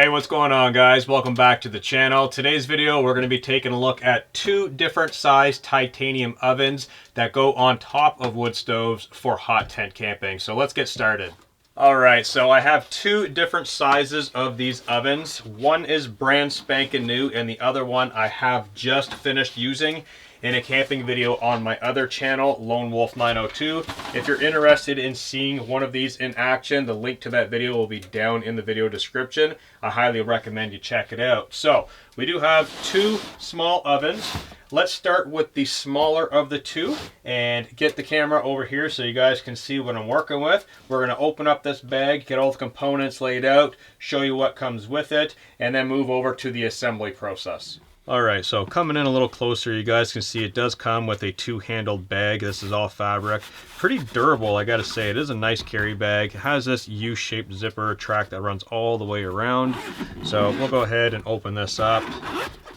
Hey, what's going on, guys? Welcome back to the channel. Today's video, we're going to be taking a look at two different size titanium ovens that go on top of wood stoves for hot tent camping. So let's get started. All right, so I have two different sizes of these ovens. One is brand spanking new, and the other one I have just finished using in a camping video on my other channel, Lone Wolf 902. If you're interested in seeing one of these in action, the link to that video will be down in the video description. I highly recommend you check it out. So we do have two small ovens. Let's start with the smaller of the two and get the camera over here so you guys can see what I'm working with. We're going to open up this bag, get all the components laid out, show you what comes with it, and then move over to the assembly process. Alright, so coming in a little closer, you guys can see it does come with a two-handled bag. This is all fabric. Pretty durable, I gotta say. It is a nice carry bag. It has this U-shaped zipper track that runs all the way around. So we'll go ahead and open this up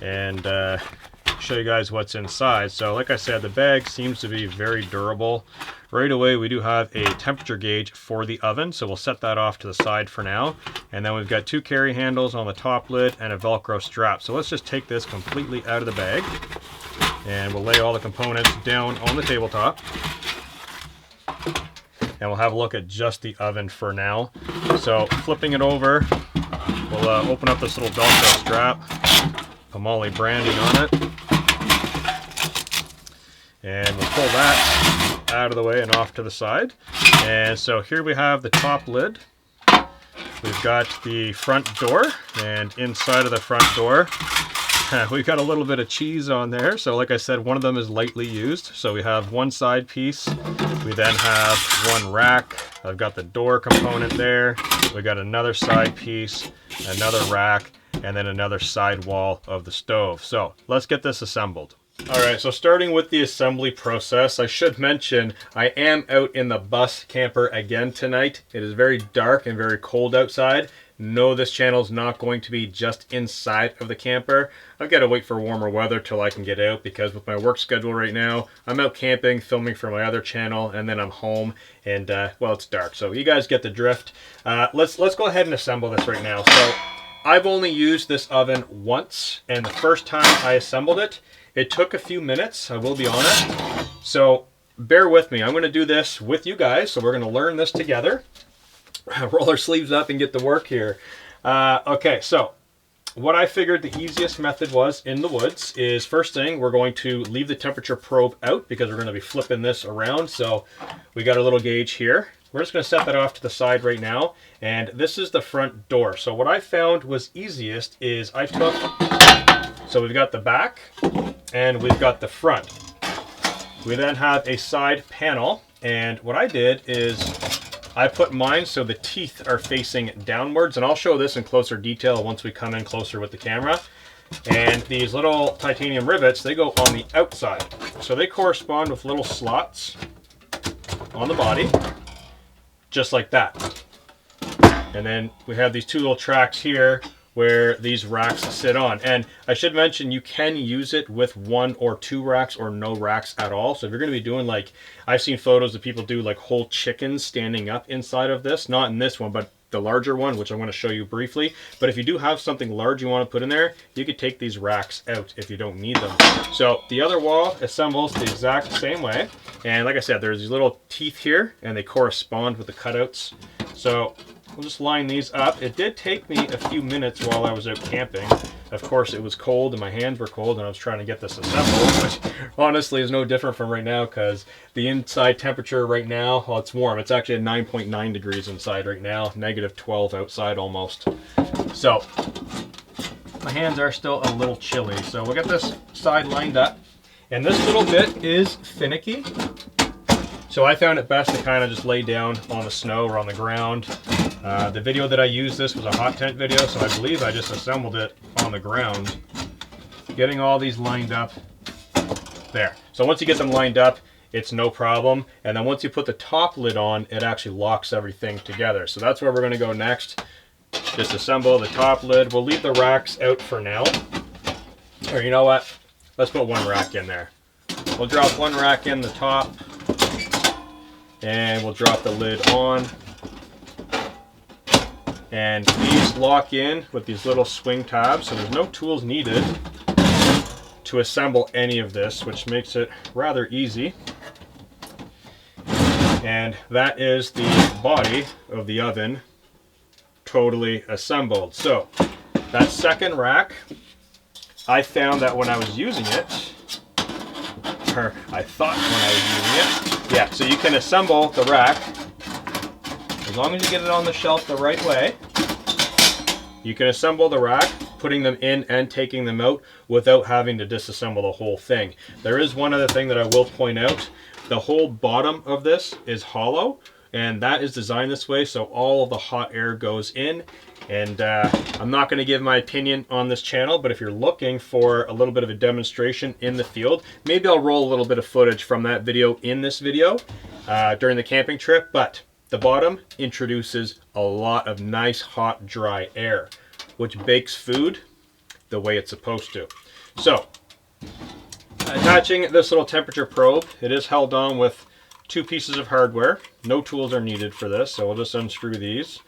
and show you guys what's inside. So like I said, the bag seems to be very durable. Right away, we do have a temperature gauge for the oven, so we'll set that off to the side for now. And then we've got two carry handles on the top lid and a Velcro strap. So let's just take this completely out of the bag, and we'll lay all the components down on the tabletop. And we'll have a look at just the oven for now. So flipping it over, we'll open up this little Velcro strap, Pomoly branding on it. And we'll pull that out of the way and off to the side. And so here we have the top lid. We've got the front door, and inside of the front door we've got a little bit of cheese on there. So like I said, one of them is lightly used. So we have one side piece, we then have one rack. I've got the door component there, we got another side piece, another rack, and then another side wall of the stove. So let's get this assembled. Alright, so starting with the assembly process, I should mention I am out in the bus camper again tonight. It is very dark and very cold outside. No, this channel is not going to be just inside of the camper. I've got to wait for warmer weather till I can get out, because with my work schedule right now, I'm out camping, filming for my other channel, and then I'm home, and well, it's dark. So you guys get the drift. Let's go ahead and assemble this right now. So I've only used this oven once, and the first time I assembled it, it took a few minutes, I will be honest. So bear with me. I'm going to do this with you guys. So we're going to learn this together. Roll our sleeves up and get to work here. Okay, so what I figured the easiest method was in the woods is, first thing, we're going to leave the temperature probe out because we're going to be flipping this around. So we got our little gauge here. We're just going to set that off to the side right now. And this is the front door. So what I found was easiest is I took, so we've got the back and we've got the front. We then have a side panel, and what I did is I put mine so the teeth are facing downwards, and I'll show this in closer detail once we come in closer with the camera. And these little titanium rivets, they go on the outside. So they correspond with little slots on the body, just like that. And then we have these two little tracks here where these racks sit on. And I should mention, you can use it with one or two racks or no racks at all. So if you're going to be doing, like, I've seen photos of people do like whole chickens standing up inside of this, not in this one, but the larger one, which I'm going to show you briefly. But if you do have something large you want to put in there, you could take these racks out if you don't need them. So the other wall assembles the exact same way. And like I said, there's these little teeth here, and they correspond with the cutouts. So we'll just line these up. It did take me a few minutes while I was out camping. Of course, it was cold and my hands were cold, and I was trying to get this assembled, which honestly is no different from right now, because the inside temperature right now, well, it's warm. It's actually at 9.9 degrees inside right now, negative 12 outside almost. So my hands are still a little chilly. So we'll get this side lined up. And this little bit is finicky. So I found it best to kind of just lay down on the snow or on the ground. The video that I used, this was a hot tent video, so I believe I just assembled it on the ground. Getting all these lined up there. So once you get them lined up, it's no problem. And then once you put the top lid on, it actually locks everything together. So that's where we're going to go next. Just assemble the top lid. We'll leave the racks out for now. Or you know what? Let's put one rack in there. We'll drop one rack in the top, and we'll drop the lid on. And these lock in with these little swing tabs, so there's no tools needed to assemble any of this, which makes it rather easy. And that is the body of the oven totally assembled. So that second rack, I found that when I was using it, or I thought when I was using it, yeah, so you can assemble the rack as long as you get it on the shelf the right way. You can assemble the rack, putting them in and taking them out without having to disassemble the whole thing. There is one other thing that I will point out. The whole bottom of this is hollow, and that is designed this way so all of the hot air goes in. And I'm not going to give my opinion on this channel, but if you're looking for a little bit of a demonstration in the field, maybe I'll roll a little bit of footage from that video in this video during the camping trip. But the bottom introduces a lot of nice hot dry air, which bakes food the way it's supposed to. So attaching this little temperature probe, it is held on with 2 pieces of hardware. No tools are needed for this, so we'll just unscrew these.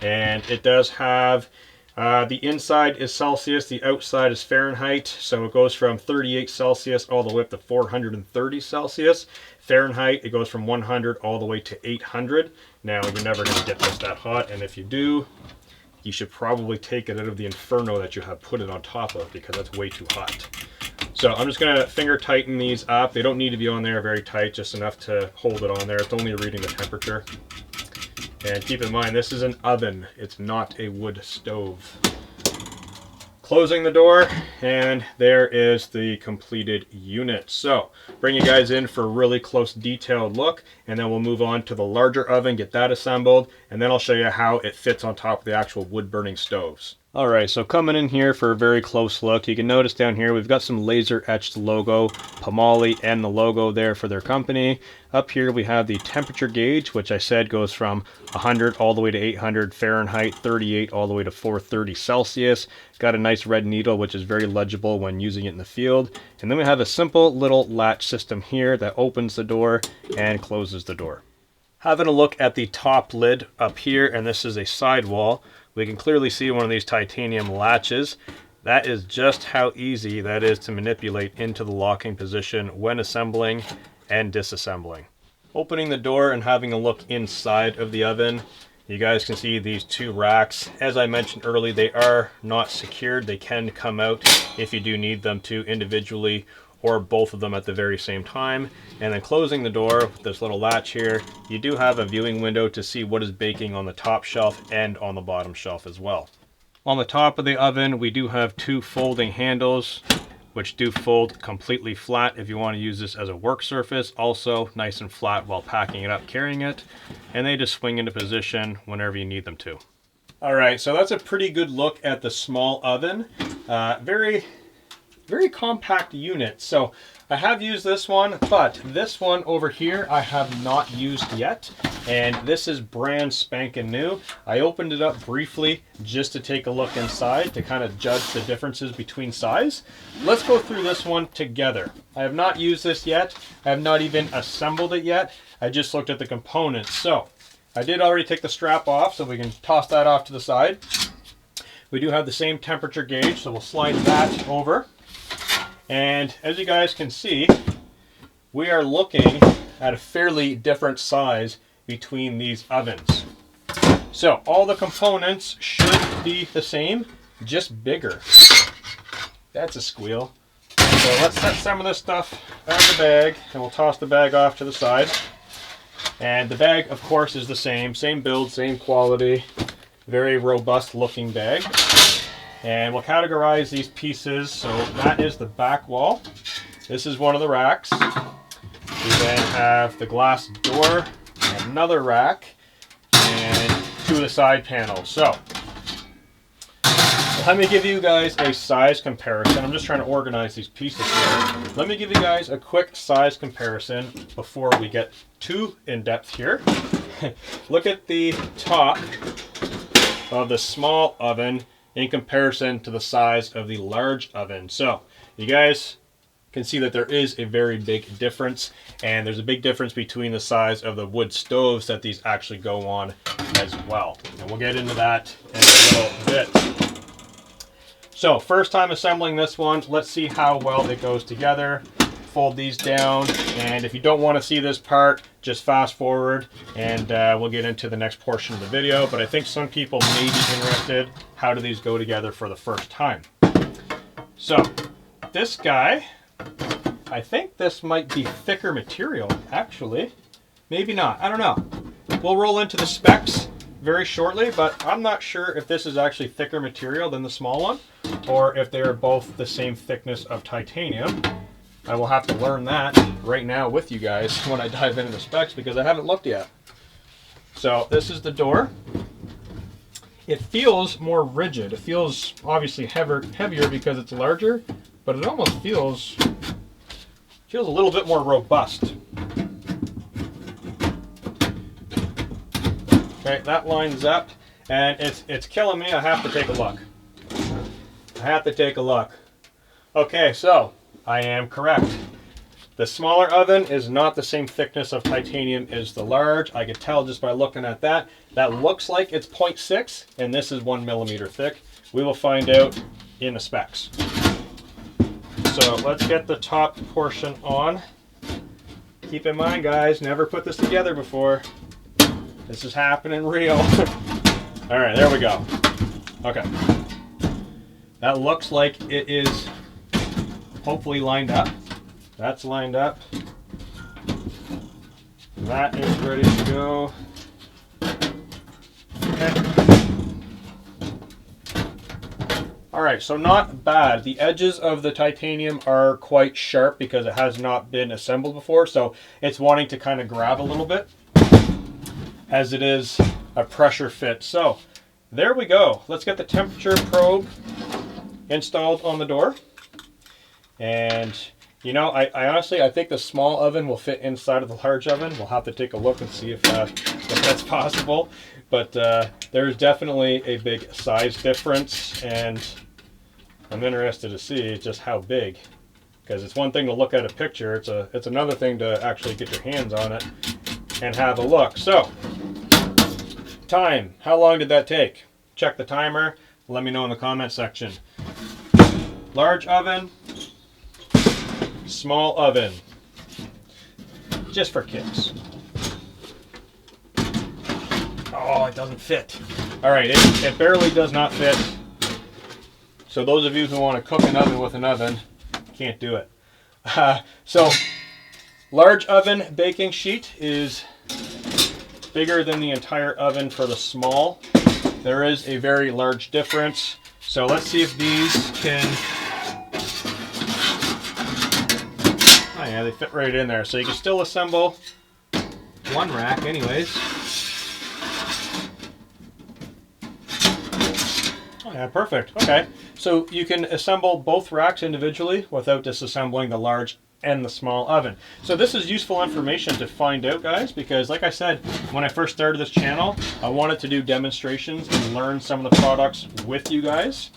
And it does have, the inside is Celsius, the outside is Fahrenheit, so it goes from 38 Celsius all the way up to 430 Celsius. Fahrenheit, it goes from 100 all the way to 800. Now, you're never going to get this that hot, and if you do, you should probably take it out of the inferno that you have put it on top of, because that's way too hot. So I'm just going to finger tighten these up. They don't need to be on there very tight, just enough to hold it on there. It's only reading the temperature. And keep in mind, this is an oven. It's not a wood stove. Closing the door, and there is the completed unit. So bring you guys in for a really close detailed look, and then we'll move on to the larger oven, get that assembled, and then I'll show you how it fits on top of the actual wood burning stoves. Alright, so coming in here for a very close look, you can notice down here we've got some laser etched logo, Pomoly, and the logo there for their company. Up here we have the temperature gauge, which I said goes from 100 all the way to 800 Fahrenheit, 38 all the way to 430 Celsius. Got a nice red needle, which is very legible when using it in the field. And then we have a simple little latch system here that opens the door and closes the door. Having a look at the top lid up here, and this is a sidewall, we can clearly see one of these titanium latches. That is just how easy that is to manipulate into the locking position when assembling and disassembling. Opening the door and having a look inside of the oven, you guys can see these 2 racks. As I mentioned earlier, they are not secured. They can come out if you do need them to individually, or both of them at the very same time. And then closing the door with this little latch here, you do have a viewing window to see what is baking on the top shelf and on the bottom shelf as well. On the top of the oven, we do have 2 folding handles, which do fold completely flat if you want to use this as a work surface. Also nice and flat while packing it up, carrying it. And they just swing into position whenever you need them to. All right, so that's a pretty good look at the small oven. Very compact unit. So I have used this one, but this one over here I have not used yet, and this is brand spanking new. I opened it up briefly just to take a look inside to kind of judge the differences between size. Let's go through this one together. I have not used this yet. I have not even assembled it yet. I just looked at the components. So I did already take the strap off, so we can toss that off to the side. We do have the same temperature gauge, so we'll slide that over. And as you guys can see, we are looking at a fairly different size between these ovens. So all the components should be the same, just bigger. That's a squeal. So let's set some of this stuff out of the bag, and we'll toss the bag off to the side. And the bag, of course, is the same build, same quality, very robust looking bag. And we'll categorize these pieces. So that is the back wall. This is one of the racks. We then have the glass door, another rack, and 2 of the side panels. So let me give you guys a size comparison. I'm just trying to organize these pieces here. Let me give you guys a quick size comparison before we get too in-depth here. Look at the top of the small oven in comparison to the size of the large oven. So you guys can see that there is a very big difference, and there's a big difference between the size of the wood stoves that these actually go on as well. And we'll get into that in a little bit. So first time assembling this one, let's see how well it goes together. Fold these down, and if you don't want to see this part, just fast forward and we'll get into the next portion of the video. But I think some people may be interested, how do these go together for the first time? So this guy, I think this might be thicker material, actually. Maybe not, I don't know. We'll roll into the specs very shortly, but I'm not sure if this is actually thicker material than the small one, or if they're both the same thickness of titanium. I will have to learn that right now with you guys when I dive into the specs, because I haven't looked yet. So this is the door. It feels more rigid. It feels obviously heavier because it's larger, but it almost feels a little bit more robust. Okay, that lines up, and it's killing me. I have to take a look. Okay, so I am correct. The smaller oven is not the same thickness of titanium as the large. I could tell just by looking at that. That looks like it's 0.6, and this is 1 millimeter thick. We will find out in the specs. So let's get the top portion on. Keep in mind, guys, never put this together before. This is happening real. All right, there we go. Okay. That looks like it is hopefully lined up. That's lined up. That is ready to go. Okay. All right, so not bad. The edges of the titanium are quite sharp because it has not been assembled before, so it's wanting to kind of grab a little bit, as it is a pressure fit. So there we go. Let's get the temperature probe installed on the door. And you know, I honestly, I think the small oven will fit inside of the large oven. We'll have to take a look and see if that's possible. But there's definitely a big size difference, and I'm interested to see just how big. Because it's one thing to look at a picture, it's another thing to actually get your hands on it and have a look. So, time. How long did that take? Check the timer. Let me know in the comment section. Large oven, small oven, just for kicks. Oh, it doesn't fit. All right, it barely does not fit. So those of you who want to cook an oven with an oven, can't do it. So large oven baking sheet is bigger than the entire oven for the small. There is a very large difference. So let's see if these can, oh yeah, they fit right in there. So you can still assemble one rack anyways. Oh yeah, perfect. Okay, so you can assemble both racks individually without disassembling the large and the small oven. So this is useful information to find out, guys, because like I said, when I first started this channel, I wanted to do demonstrations and learn some of the products with you guys.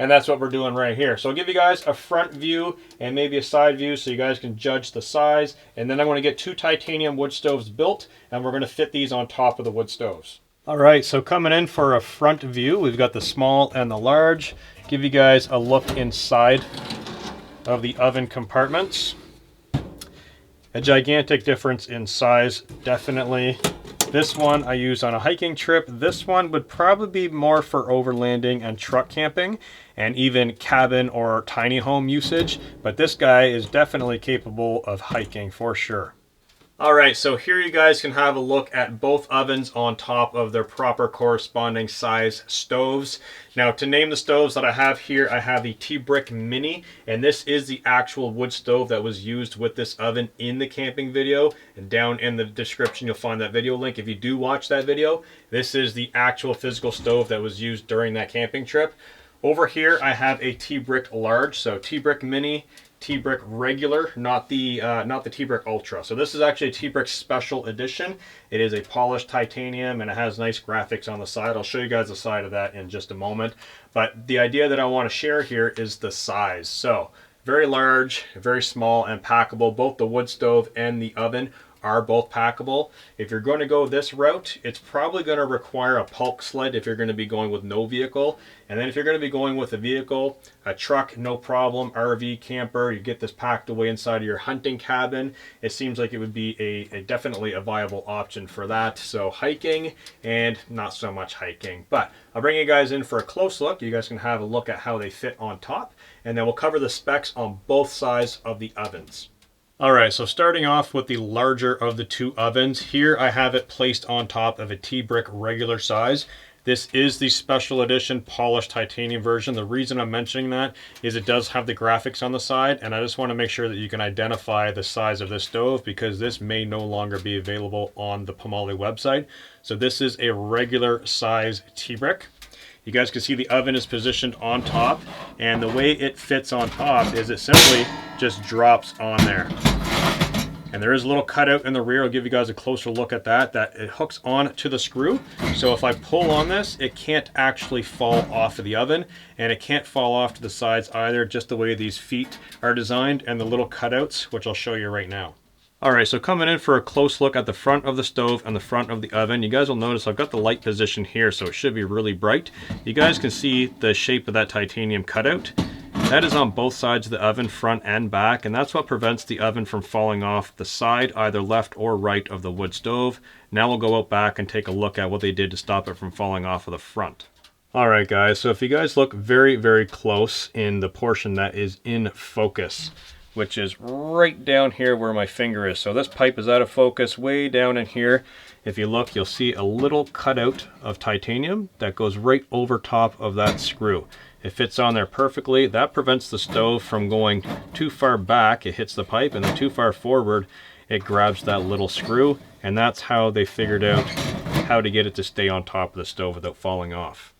And that's what we're doing right here. So I'll give you guys a front view and maybe a side view so you guys can judge the size. And then I'm going to get 2 titanium wood stoves built, and we're going to fit these on top of the wood stoves. All right, so coming in for a front view, we've got the small and the large. Give you guys a look inside of the oven compartments. A gigantic difference in size, definitely. This one I use on a hiking trip. This one would probably be more for overlanding and truck camping and even cabin or tiny home usage, but this guy is definitely capable of hiking for sure. All right, so here you guys can have a look at both ovens on top of their proper corresponding size stoves. Now, to name the stoves that I have here, I have the T-Brick Mini, and this is the actual wood stove that was used with this oven in the camping video. And down in the description, you'll find that video link. If you do watch that video, this is the actual physical stove that was used during that camping trip. Over here, I have a T-Brick Large, so T-Brick Mini, T-Brick Regular, not the T-Brick Ultra. So this is actually a T-Brick Special Edition. It is a polished titanium and it has nice graphics on the side. I'll show you guys the side of that in just a moment. But the idea that I want to share here is the size. So very large, very small, and packable. Both the wood stove and the oven are both packable. If you're going to go this route, it's probably going to require a bulk sled if you're going to be going with no vehicle. And then if you're going to be going with a vehicle, a truck, no problem, RV, camper, you get this packed away inside of your hunting cabin. It seems like it would be a definitely a viable option for that. So hiking and not so much hiking. But I'll bring you guys in for a close look. You guys can have a look at how they fit on top. And then we'll cover the specs on both sides of the ovens. All right, so starting off with the larger of the two ovens, here I have it placed on top of a T-brick regular size. This is the special edition polished titanium version. The reason I'm mentioning that is it does have the graphics on the side, and I just want to make sure that you can identify the size of this stove because this may no longer be available on the Pomoly website. So this is a regular size T-brick. You guys can see the oven is positioned on top, and the way it fits on top is it simply just drops on there. And there is a little cutout in the rear. I'll give you guys a closer look at that. That it hooks on to the screw. So if I pull on this, it can't actually fall off of the oven, and it can't fall off to the sides either, just the way these feet are designed and the little cutouts, which I'll show you right now. All right, so coming in for a close look at the front of the stove and the front of the oven, you guys will notice I've got the light position here, so it should be really bright. You guys can see the shape of that titanium cutout. That is on both sides of the oven, front and back, and that's what prevents the oven from falling off the side, either left or right of the wood stove. Now we'll go out back and take a look at what they did to stop it from falling off of the front. All right, guys, so if you guys look very, very close in the portion that is in focus, which is right down here where my finger is. So this pipe is out of focus way down in here. If you look, you'll see a little cutout of titanium that goes right over top of that screw. It fits on there perfectly. That prevents the stove from going too far back. It hits the pipe, and then too far forward, it grabs that little screw. And that's how they figured out how to get it to stay on top of the stove without falling off.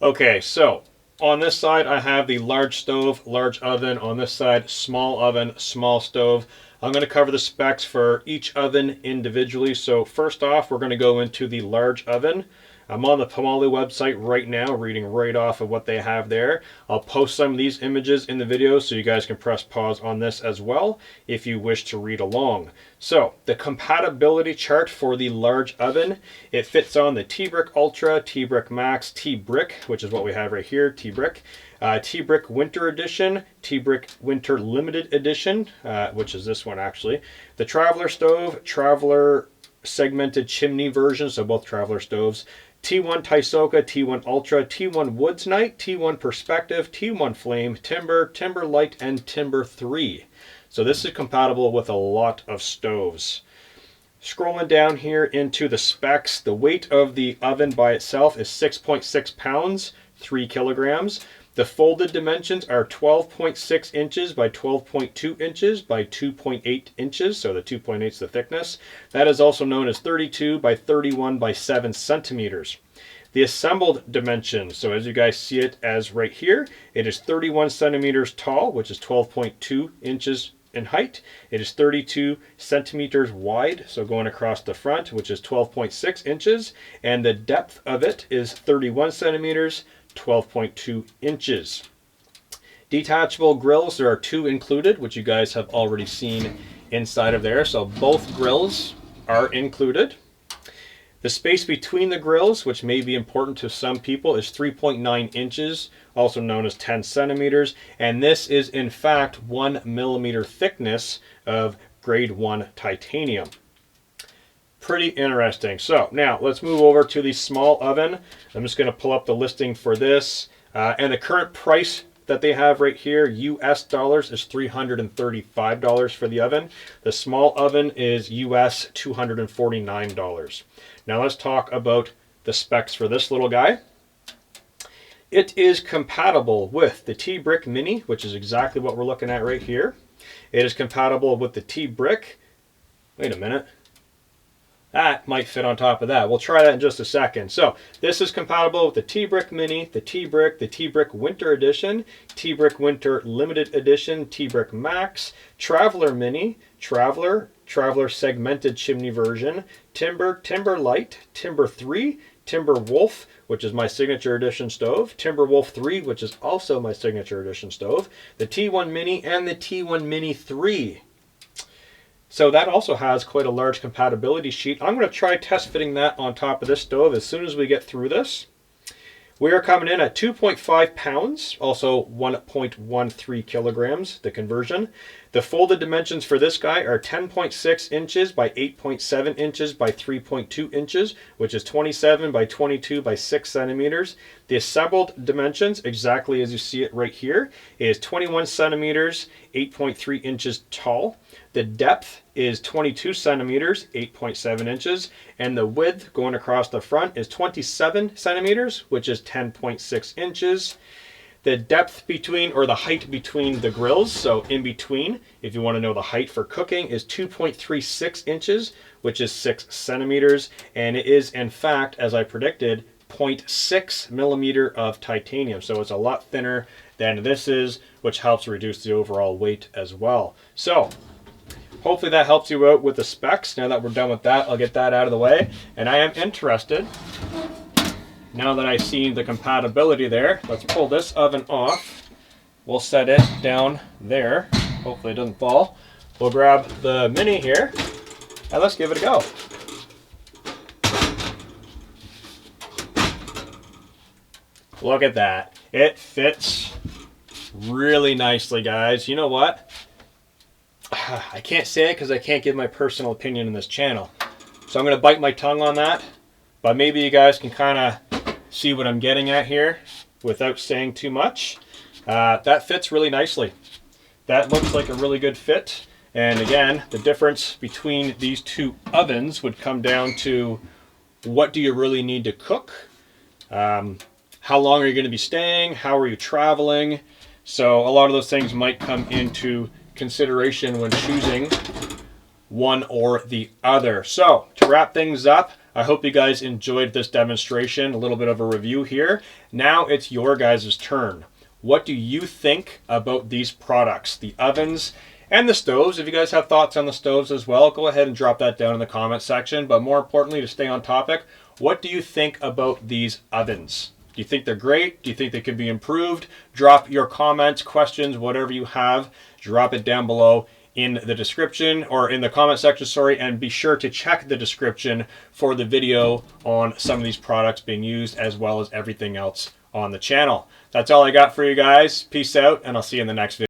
Okay, so on this side, I have the large stove, large oven. On this side, small oven, small stove. I'm going to cover the specs for each oven individually. So first off, we're going to go into the large oven. I'm on the Pomoly website right now, reading right off of what they have there. I'll post some of these images in the video so you guys can press pause on this as well if you wish to read along. So the compatibility chart for the large oven, it fits on the T-brick Ultra, T-brick Max, T-brick, which is what we have right here, T-brick. T-brick Winter Edition, T-brick Winter Limited Edition, which is this one actually. The Traveler Stove, Traveler Segmented Chimney version, so both Traveler stoves. T1 Taisoka, T1 Ultra, T1 Woods Night, T1 Perspective, T1 Flame, Timber, Timber Light, and Timber 3. So this is compatible with a lot of stoves. Scrolling down here into the specs, the weight of the oven by itself is 6.6 pounds, 3 kilograms. The folded dimensions are 12.6 inches by 12.2 inches by 2.8 inches, so the 2.8 is the thickness. That is also known as 32 by 31 by 7 centimeters. The assembled dimensions, so as you guys see it as right here, it is 31 centimeters tall, which is 12.2 inches in height. It is 32 centimeters wide, so going across the front, which is 12.6 inches, and the depth of it is 31 centimeters, 12.2 inches. Detachable grills, there are 2 included, which you guys have already seen inside of there. So both grills are included. The space between the grills, which may be important to some people, is 3.9 inches, also known as 10 centimeters. And this is in fact 1 millimeter thickness of grade 1 titanium. Pretty interesting. So now let's move over to the small oven. I'm just going to pull up the listing for this. And the current price that they have right here, US dollars, is $335 for the oven. The small oven is US $249. Now let's talk about the specs for this little guy. It is compatible with the T-brick Mini, which is exactly what we're looking at right here. It is compatible with the T-brick. Wait a minute. That might fit on top of that. We'll try that in just a second. So this is compatible with the T-brick Mini, the T-brick Winter Edition, T-brick Winter Limited Edition, T-brick Max, Traveler Mini, Traveler Segmented Chimney version, Timber, Timber Light, Timber 3, Timber Wolf, which is my signature edition stove, Timber Wolf 3, which is also my signature edition stove, the T1 Mini, and the T1 Mini 3. So that also has quite a large compatibility sheet. I'm going to try test fitting that on top of this stove as soon as we get through this. We are coming in at 2.5 pounds, also 1.13 kilograms, the conversion. The folded dimensions for this guy are 10.6 inches by 8.7 inches by 3.2 inches, which is 27 by 22 by 6 centimeters. The assembled dimensions, exactly as you see it right here, is 21 centimeters, 8.3 inches tall. The depth is 22 centimeters, 8.7 inches, and the width going across the front is 27 centimeters, which is 10.6 inches. The depth between, or the height between the grills, so in between, if you want to know the height for cooking, is 2.36 inches, which is 6 centimeters, and it is, in fact, as I predicted, 0.6 millimeter of titanium, so it's a lot thinner than this is, which helps reduce the overall weight as well. So hopefully that helps you out with the specs. Now that we're done with that, I'll get that out of the way. And I am interested, now that I've seen the compatibility there, let's pull this oven off. We'll set it down there. Hopefully it doesn't fall. We'll grab the Mini here, and let's give it a go. Look at that. It fits really nicely, guys. You know what? I can't say it because I can't give my personal opinion in this channel. So I'm going to bite my tongue on that. But maybe you guys can kind of see what I'm getting at here without saying too much. That fits really nicely. That looks like a really good fit. And again, the difference between these two ovens would come down to what do you really need to cook? How long are you going to be staying? How are you traveling? So a lot of those things might come into consideration when choosing one or the other. So to wrap things up, I hope you guys enjoyed this demonstration, a little bit of a review here. Now it's your guys' turn. What do you think about these products, the ovens and the stoves? If you guys have thoughts on the stoves as well, go ahead and drop that down in the comment section. But more importantly, to stay on topic, what do you think about these ovens? Do you think they're great? Do you think they could be improved? Drop your comments, questions, whatever you have. Drop it down below in the description, or in the comment section, sorry, and be sure to check the description for the video on some of these products being used, as well as everything else on the channel. That's all I got for you guys. Peace out, and I'll see you in the next video.